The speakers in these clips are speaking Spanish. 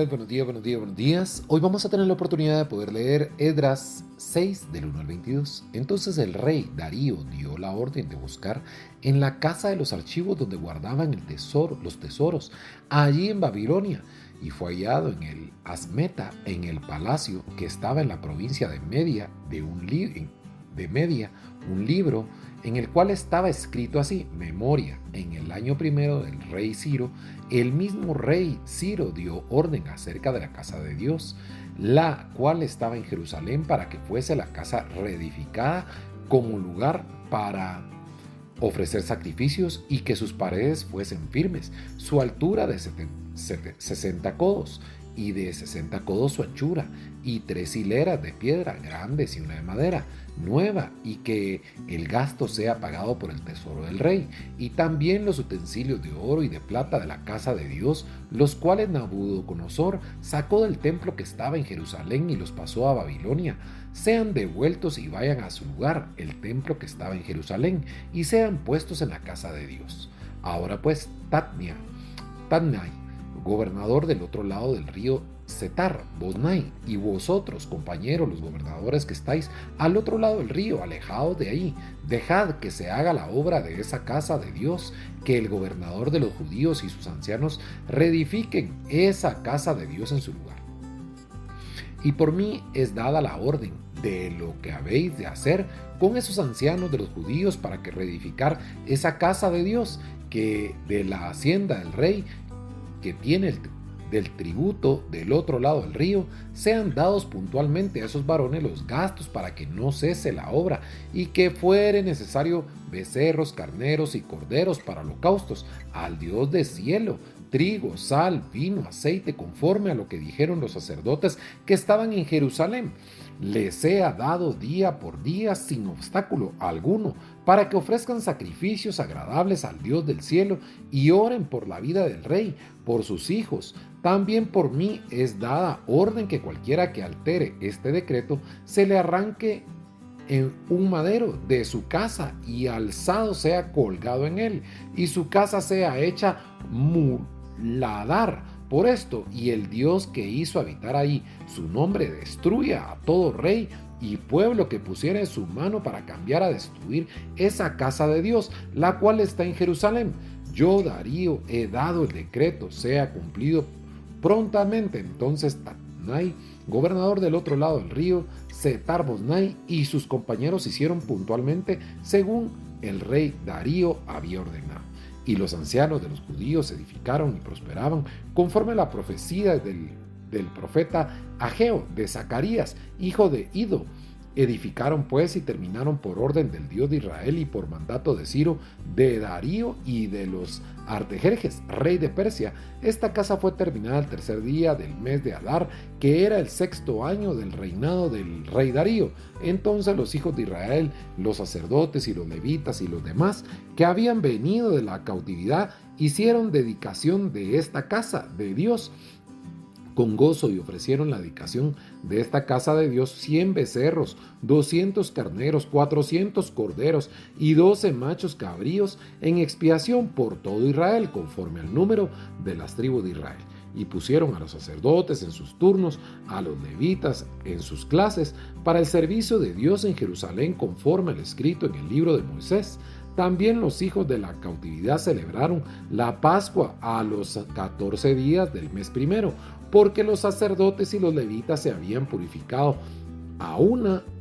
días, buenos días, buenos días, buenos días. Hoy vamos a tener la oportunidad de poder leer Esdras 6 del 1 al 22. Entonces el rey Darío dio la orden de buscar en la casa de los archivos donde guardaban los tesoros, allí en Babilonia, y fue hallado en el Asmeta, en el palacio que estaba en la provincia de Media, un libro en el cual estaba escrito así: memoria, en el año primero del rey Ciro. El mismo rey Ciro dio orden acerca de la casa de Dios, la cual estaba en Jerusalén, para que fuese la casa reedificada como lugar para ofrecer sacrificios, y que sus paredes fuesen firmes, su altura de 60 codos y de 60 codos su anchura, y 3 hileras de piedra grandes y una de madera nueva, y que el gasto sea pagado por el tesoro del rey, y también los utensilios de oro y de plata de la casa de Dios, los cuales Nabucodonosor sacó del templo que estaba en Jerusalén y los pasó a Babilonia, sean devueltos y vayan a su lugar, el templo que estaba en Jerusalén, y sean puestos en la casa de Dios. Ahora pues, Tatnai, gobernador del otro lado del río Setar Boznai, y vosotros, compañeros, los gobernadores que estáis al otro lado del río, alejados de ahí, dejad que se haga la obra de esa casa de Dios, que el gobernador de los judíos y sus ancianos reedifiquen esa casa de Dios en su lugar. Y por mí es dada la orden de lo que habéis de hacer con esos ancianos de los judíos para que reedificar esa casa de Dios, que de la hacienda del rey que tiene del tributo del otro lado del río, sean dados puntualmente a esos varones los gastos para que no cese la obra, y que fuere necesario becerros, carneros y corderos para holocaustos al Dios del cielo, trigo, sal, vino, aceite, conforme a lo que dijeron los sacerdotes que estaban en Jerusalén. Les sea dado día por día sin obstáculo alguno, para que ofrezcan sacrificios agradables al Dios del cielo y oren por la vida del rey, por sus hijos. También por mí es dada orden que cualquiera que altere este decreto se le arranque en un madero de su casa y alzado sea colgado en él, y su casa sea hecha muladar por esto, y el Dios que hizo habitar ahí su nombre destruya a todo rey y pueblo que pusiera su mano para cambiar a destruir esa casa de Dios, la cual está en Jerusalén. Yo, Darío, he dado el decreto, sea cumplido prontamente. Entonces Tatnai, gobernador del otro lado del río, Setar-Boznai, y sus compañeros hicieron puntualmente según el rey Darío había ordenado. Y los ancianos de los judíos edificaron y prosperaban conforme a la profecía del profeta Ageo de Zacarías, hijo de Ido. Edificaron pues y terminaron por orden del Dios de Israel y por mandato de Ciro, de Darío y de los Artajerjes, rey de Persia. Esta casa fue terminada el tercer día del mes de Adar, que era el 6º año del reinado del rey Darío. Entonces los hijos de Israel, los sacerdotes y los levitas y los demás que habían venido de la cautividad, hicieron dedicación de esta casa de Dios con gozo, y ofrecieron la dedicación de esta casa de Dios 100 becerros, 200 carneros, 400 corderos y 12 machos cabríos en expiación por todo Israel, conforme al número de las tribus de Israel. Y pusieron a los sacerdotes en sus turnos, a los levitas en sus clases, para el servicio de Dios en Jerusalén, conforme al escrito en el libro de Moisés. También los hijos de la cautividad celebraron la Pascua a los 14 días del mes primero, porque los sacerdotes y los levitas se habían purificado.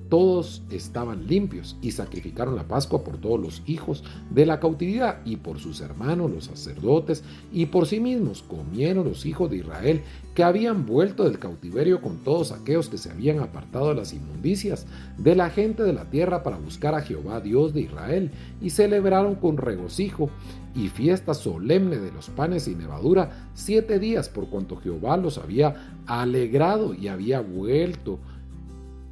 Todos estaban limpios, y sacrificaron la Pascua por todos los hijos de la cautividad y por sus hermanos los sacerdotes, y por sí mismos comieron los hijos de Israel que habían vuelto del cautiverio, con todos aquellos que se habían apartado de las inmundicias de la gente de la tierra para buscar a Jehová Dios de Israel, y celebraron con regocijo y fiesta solemne de los panes sin levadura 7 días, por cuanto Jehová los había alegrado y había vuelto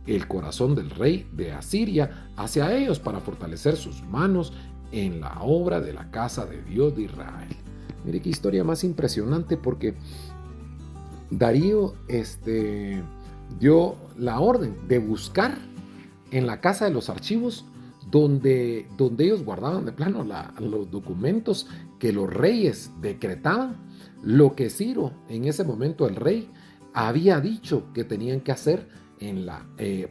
el corazón del rey de Asiria hacia ellos, para fortalecer sus manos en la obra de la casa de Dios de Israel. Mire qué historia más impresionante, porque Darío dio la orden de buscar en la casa de los archivos donde ellos guardaban de plano los documentos que los reyes decretaban, lo que Ciro, en ese momento el rey, había dicho que tenían que hacer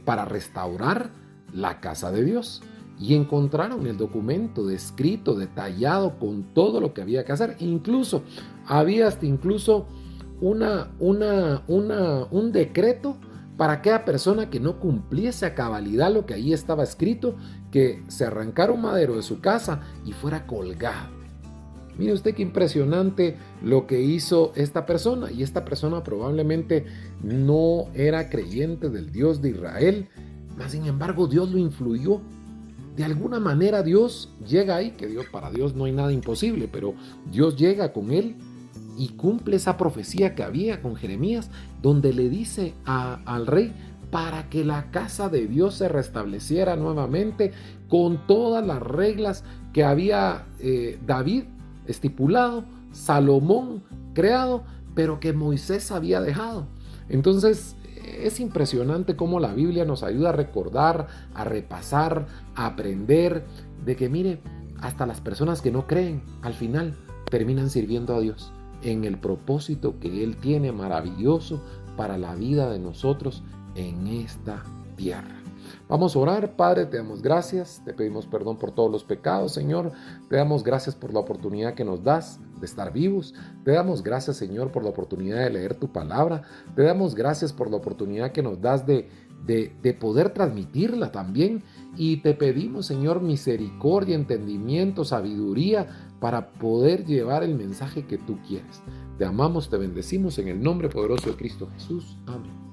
para restaurar la casa de Dios. Y encontraron el documento descrito, detallado, con todo lo que había que hacer. Incluso había un decreto para aquella persona que no cumpliese a cabalidad lo que ahí estaba escrito, que se arrancara un madero de su casa y fuera colgado. Mire usted qué impresionante lo que hizo esta persona. Y esta persona probablemente no era creyente del Dios de Israel, mas sin embargo Dios lo influyó. De alguna manera Dios llega ahí, que para Dios no hay nada imposible, pero Dios llega con él y cumple esa profecía que había con Jeremías, donde le dice al rey para que la casa de Dios se restableciera nuevamente con todas las reglas que había David estipulado, Salomón creado, pero que Moisés había dejado. Entonces es impresionante cómo la Biblia nos ayuda a recordar, a repasar, a aprender de que, mire, hasta las personas que no creen al final terminan sirviendo a Dios en el propósito que Él tiene maravilloso para la vida de nosotros en esta tierra. Vamos a orar. Padre, te damos gracias, te pedimos perdón por todos los pecados, Señor. Te damos gracias por la oportunidad que nos das de estar vivos. Te damos gracias, Señor, por la oportunidad de leer tu palabra. Te damos gracias por la oportunidad que nos das de poder transmitirla también. Y te pedimos, Señor, misericordia, entendimiento, sabiduría para poder llevar el mensaje que tú quieres. Te amamos, te bendecimos en el nombre poderoso de Cristo Jesús. Amén.